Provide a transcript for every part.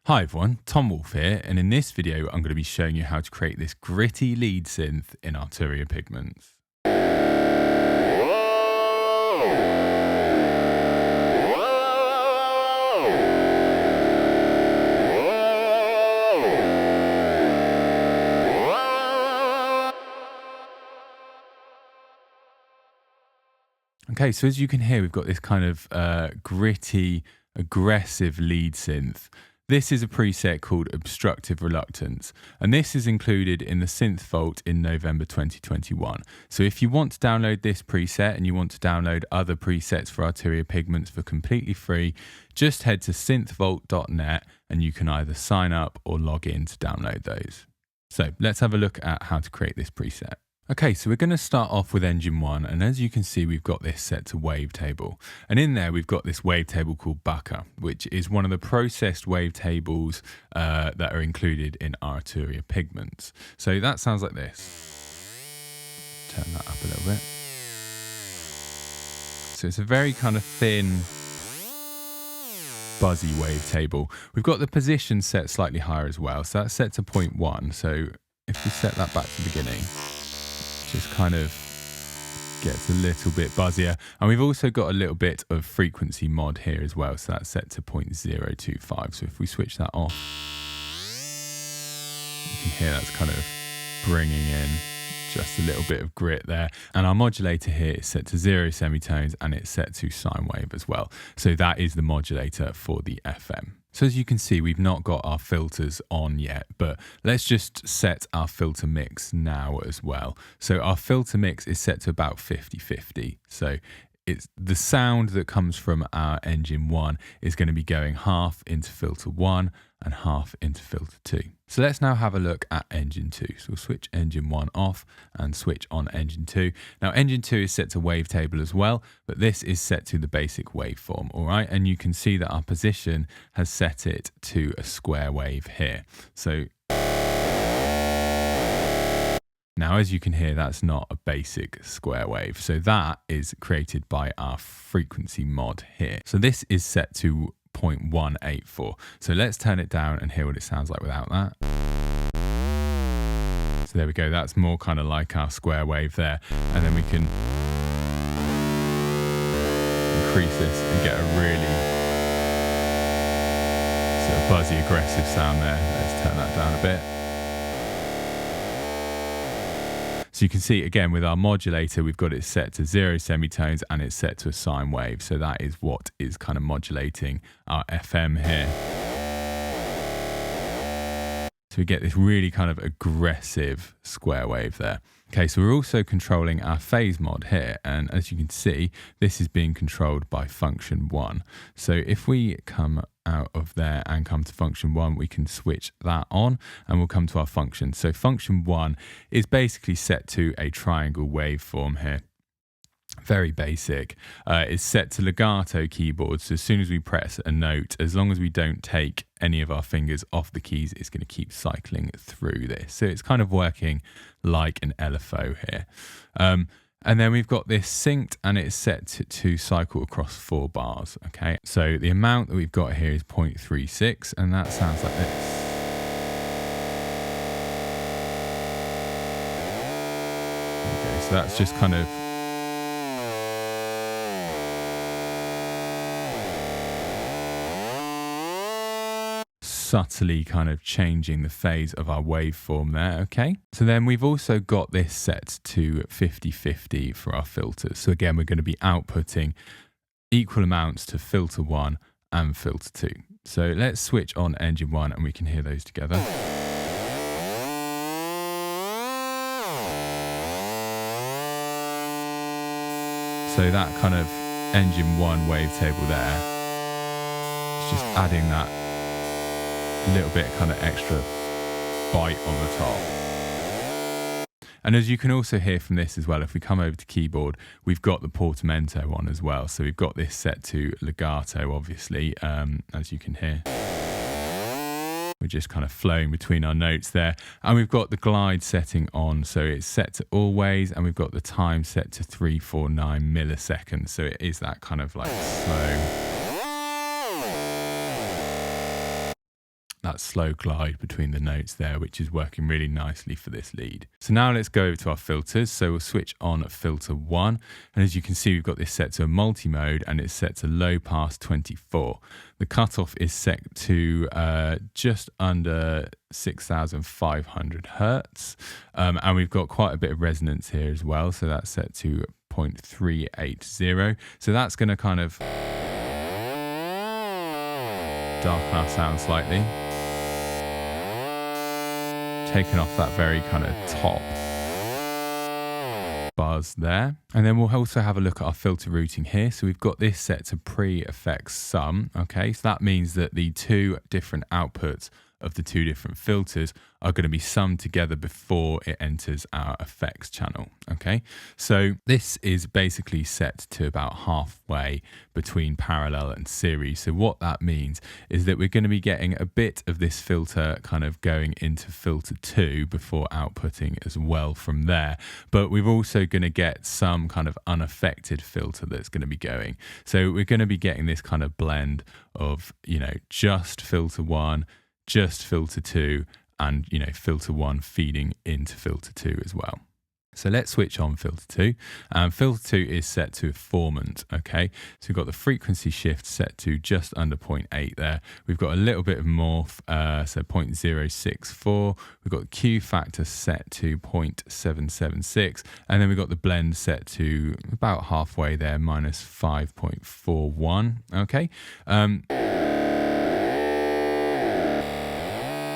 Hi everyone, Tom Wolfe here, and in this video I'm going to be showing you how to create this gritty lead synth in Arturia Pigments. Okay, so as you can hear, we've got this kind of gritty, aggressive lead synth. This is a preset called Obstructive Reluctance, and this is included in the Synth Vault in November 2021. So if you want to download this preset and you want to download other presets for Arturia Pigments for completely free, just head to synthvault.net and you can either sign up or log in to download those. So let's have a look at how to create this preset. Okay, so we're going to start off with engine 1, and as you can see, we've got this set to wavetable. And in there, we've got this wavetable called Bucker, which is one of the processed wavetables that are included in Arturia Pigments. So that sounds like this. Turn that up a little bit. So it's a very kind of thin, buzzy wavetable. We've got the position set slightly higher as well, so that's set to 0.1. So if we set that back to the beginning, just kind of gets a little bit buzzier. And we've also got a little bit of frequency mod here as well. So that's set to 0.025. So if we switch that off, you can hear that's kind of bringing in just a little bit of grit there. And our modulator here is set to 0 semitones and it's set to sine wave as well. So that is the modulator for the FM. So as you can see, we've not got our filters on yet, but let's just set our filter mix now as well. So our filter mix is set to about 50-50. So it's the sound that comes from our engine 1 is going to be going half into filter 1 and half into filter 2. So let's now have a look at engine 2. So we'll switch engine 1 off and switch on engine 2. Now engine 2 is set to wavetable as well, but this is set to the basic waveform, all right? And you can see that our position has set it to a square wave here. So now, as you can hear, that's not a basic square wave. So that is created by our frequency mod here. So this is set to 0.184. So let's turn it down and hear what it sounds like without that. So there we go. That's more kind of like our square wave there. And then we can increase this and get a really sort of buzzy, aggressive sound there. Let's turn that down a bit. So you can see, again, with our modulator, we've got it set to 0 semitones and it's set to a sine wave. So that is what is kind of modulating our FM here. So we get this really kind of aggressive square wave there. Okay, so we're also controlling our phase mod here. And as you can see, this is being controlled by function 1. So if we come out of there and come to function 1, we can switch that on and we'll come to our function. So function 1 is basically set to a triangle waveform here. Very basic. It's set to legato keyboard. So as soon as we press a note, as long as we don't take any of our fingers off the keys, it's going to keep cycling through this. So it's kind of working like an LFO here. And then we've got this synced and it's set to cycle across 4 bars. Okay, so the amount that we've got here is 0.36 and that sounds like this. Okay, so that's just kind of subtly kind of changing the phase of our waveform there, okay? So then we've also got this set to 50-50 for our filters. So again, we're going to be outputting equal amounts to filter 1 and filter 2. So let's switch on engine 1 and we can hear those together. So that kind of engine 1 wavetable there, it's just adding that little bit kind of extra bite on the top. And as you can also hear from this as well, if we come over to keyboard, we've got the portamento on as well. So we've got this set to legato, obviously, as you can hear. We're just kind of flowing between our notes there. And we've got the glide setting on. So it's set to always, and we've got the time set to 349 milliseconds. So it is that kind of like slow. that slow glide between the notes there, which is working really nicely for this lead. So now let's go over to our filters. So we'll switch on filter 1. And as you can see, we've got this set to a multi-mode and it's set to low pass 24. The cutoff is set to just under 6,500 hertz. And we've got quite a bit of resonance here as well. So that's set to 0.380. So that's going to kind of darken our sound slightly, taking off that very kind of top buzz there. And then we'll also have a look at our filter routing here. So we've got this set to pre-effects sum. Okay, so that means that the two different outputs of the two different filters are going to be summed together before it enters our effects channel. Okay, so this is basically set to about halfway between parallel and series. So what that means is that we're going to be getting a bit of this filter kind of going into filter 2 before outputting as well from there. But we're also going to get some kind of unaffected filter that's going to be going. So we're going to be getting this kind of blend of, you know, just filter 1, just filter 2, and, you know, filter 1 feeding into filter 2 as well. So let's switch on filter 2. Filter 2 is set to formant, okay? So we've got the frequency shift set to just under 0.8 there. We've got a little bit of morph, so 0.064. We've got the Q factor set to 0.776. And then we've got the blend set to about halfway there, minus 5.41, okay?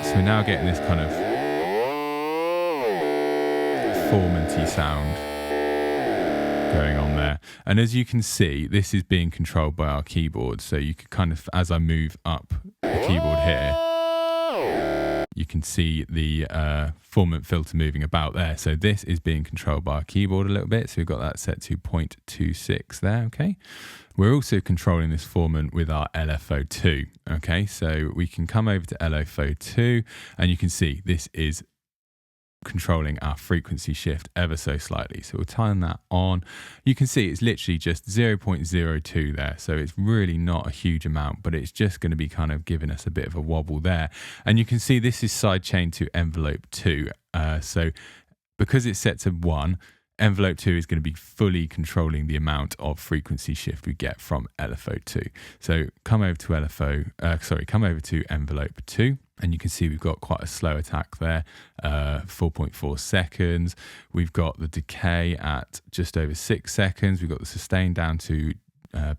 So we're now getting this kind of formanty sound going on there. And as you can see, this is being controlled by our keyboard. So you can kind of, as I move up the keyboard here, you can see the formant filter moving about there. So this is being controlled by our keyboard a little bit. So we've got that set to 0.26 there, okay? We're also controlling this formant with our LFO2, okay? So we can come over to LFO2 and you can see this is controlling our frequency shift ever so slightly. So we'll turn that on. You can see it's literally just 0.02 there. So it's really not a huge amount, but it's just going to be kind of giving us a bit of a wobble there. And you can see this is sidechained to envelope 2. So because it's set to 1, envelope 2 is going to be fully controlling the amount of frequency shift we get from LFO2. So come over to come over to envelope 2. And you can see we've got quite a slow attack there, 4.4 seconds. We've got the decay at just over 6 seconds. We've got the sustain down to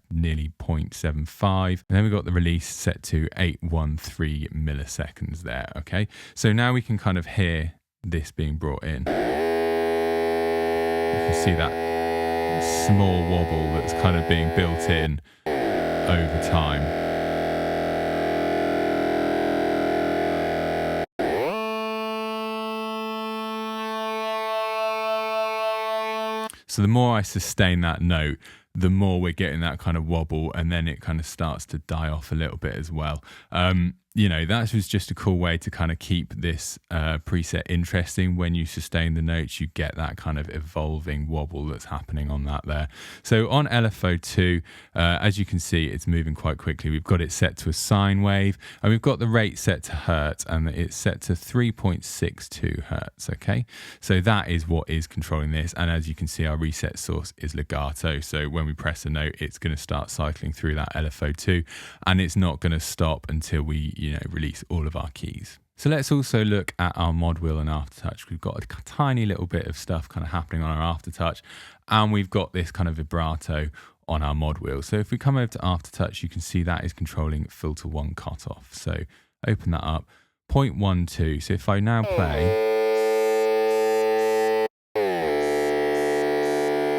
nearly 0.75. And then we've got the release set to 813 milliseconds there, okay? So now we can kind of hear this being brought in. You can see that small wobble that's kind of being built in over time. So the more I sustain that note, the more we're getting that kind of wobble, and then it kind of starts to die off a little bit as well. You know, that was just a cool way to kind of keep this preset interesting. When you sustain the notes, you get that kind of evolving wobble that's happening on that there. So on LFO2, as you can see, it's moving quite quickly. We've got it set to a sine wave, and we've got the rate set to hertz, and it's set to 3.62 hertz, okay? So that is what is controlling this. And as you can see, our reset source is legato. So when we press a note, it's going to start cycling through that LFO2, and it's not going to stop until we, release all of our keys. So let's also look at our mod wheel and aftertouch. We've got a tiny little bit of stuff kind of happening on our aftertouch, and we've got this kind of vibrato on our mod wheel. So if we come over to aftertouch, you can see that is controlling filter 1 cutoff. So open that up, 0.12. So if I now play,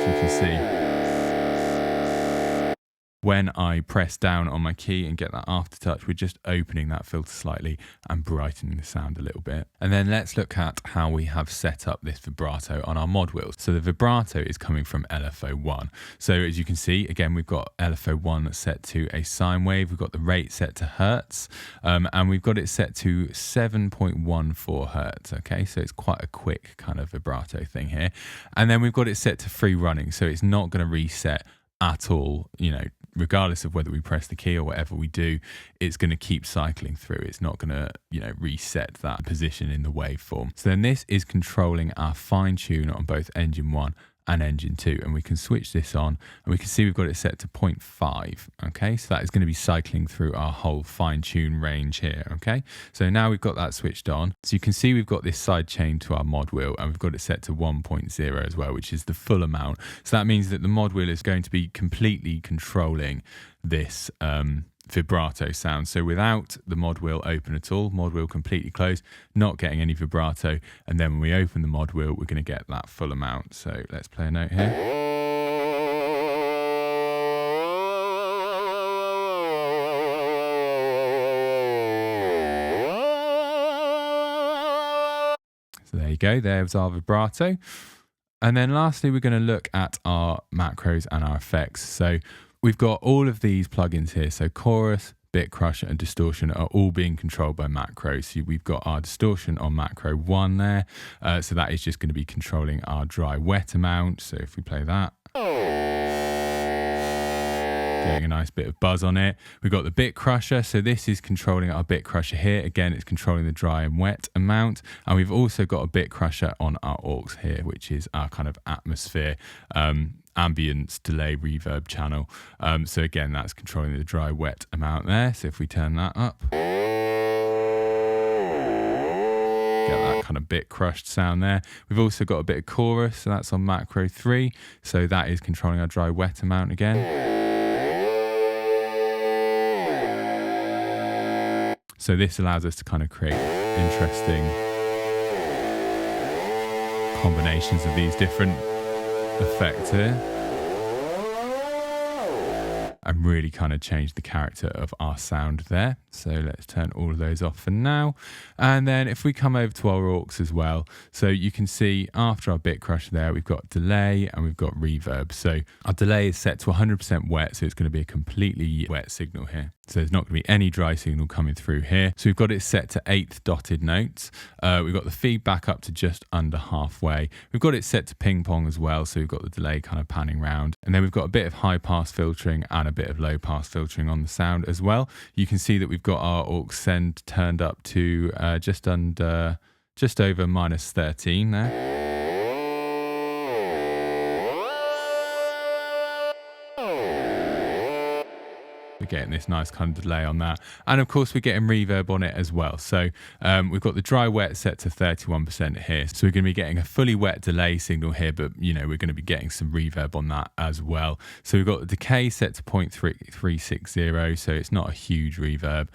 so you can see, when I press down on my key and get that aftertouch, we're just opening that filter slightly and brightening the sound a little bit. And then let's look at how we have set up this vibrato on our mod wheels. So the vibrato is coming from LFO1. So as you can see, again, we've got LFO1 set to a sine wave. We've got the rate set to hertz, and we've got it set to 7.14 hertz. Okay, so it's quite a quick kind of vibrato thing here. And then we've got it set to free running. So it's not going to reset at all, regardless of whether we press the key or whatever we do, it's going to keep cycling through. It's not going to, reset that position in the waveform. So then this is controlling our fine tune on both engine 1 and engine 2, and we can switch this on and we can see we've got it set to 0.5. okay, so that is going to be cycling through our whole fine tune range here. Okay, so now we've got that switched on, so you can see we've got this side chain to our mod wheel and we've got it set to 1.0 as well, which is the full amount. So that means that the mod wheel is going to be completely controlling this vibrato sound. So without the mod wheel open at all, mod wheel completely closed, not getting any vibrato, and then when we open the mod wheel, we're going to get that full amount. So let's play a note here. So there you go, there's our vibrato. And then lastly, we're going to look at our macros and our effects. So we've got all of these plugins here. So chorus, bit crusher and distortion are all being controlled by macros. So we've got our distortion on macro 1 there. So that is just going to be controlling our dry wet amount. So if we play that, getting a nice bit of buzz on it. We've got the bit crusher. So this is controlling our bit crusher here. Again, it's controlling the dry and wet amount. And we've also got a bit crusher on our aux here, which is our kind of atmosphere, ambience, delay, reverb channel. So again, that's controlling the dry wet amount there. So if we turn that up, get that kind of bit crushed sound there. We've also got a bit of chorus, so that's on macro 3. So that is controlling our dry wet amount again. So this allows us to kind of create interesting combinations of these different effects here and really kind of change the character of our sound there. So let's turn all of those off for now. And then if we come over to our aux as well, so you can see after our bit crusher there, we've got delay and we've got reverb. So our delay is set to 100% wet, so it's going to be a completely wet signal here. So there's not going to be any dry signal coming through here. So we've got it set to 8th dotted notes. We've got the feedback up to just under halfway. We've got it set to ping pong as well. So we've got the delay kind of panning round. And then we've got a bit of high pass filtering and a bit of low pass filtering on the sound as well. You can see that we've got our aux send turned up to just over -13 there. We're getting this nice kind of delay on that, and of course we're getting reverb on it as well. So we've got the dry wet set to 31% here, so we're going to be getting a fully wet delay signal here, but we're going to be getting some reverb on that as well. So we've got the decay set to 0.360, so it's not a huge reverb.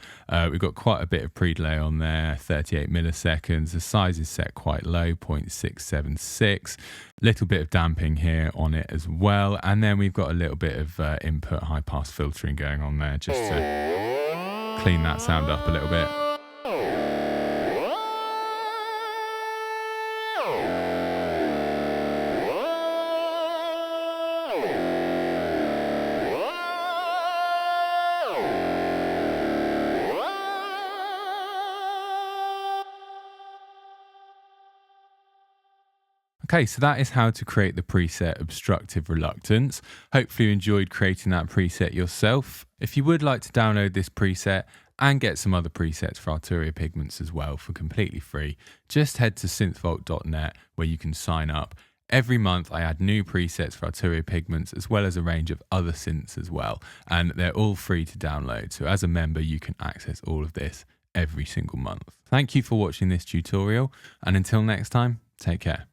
We've got quite a bit of pre-delay on there, 38 milliseconds. The size is set quite low, 0.676. Little bit of damping here on it as well, and then we've got a little bit of input high pass filtering going on there just to clean that sound up a little bit. Okay, so that is how to create the preset Obstructive Reluctance. Hopefully you enjoyed creating that preset yourself. If you would like to download this preset and get some other presets for Arturia Pigments as well for completely free, just head to synthvault.net where you can sign up. Every month I add new presets for Arturia Pigments as well as a range of other synths as well, and they're all free to download. So as a member you can access all of this every single month. Thank you for watching this tutorial, and until next time, take care.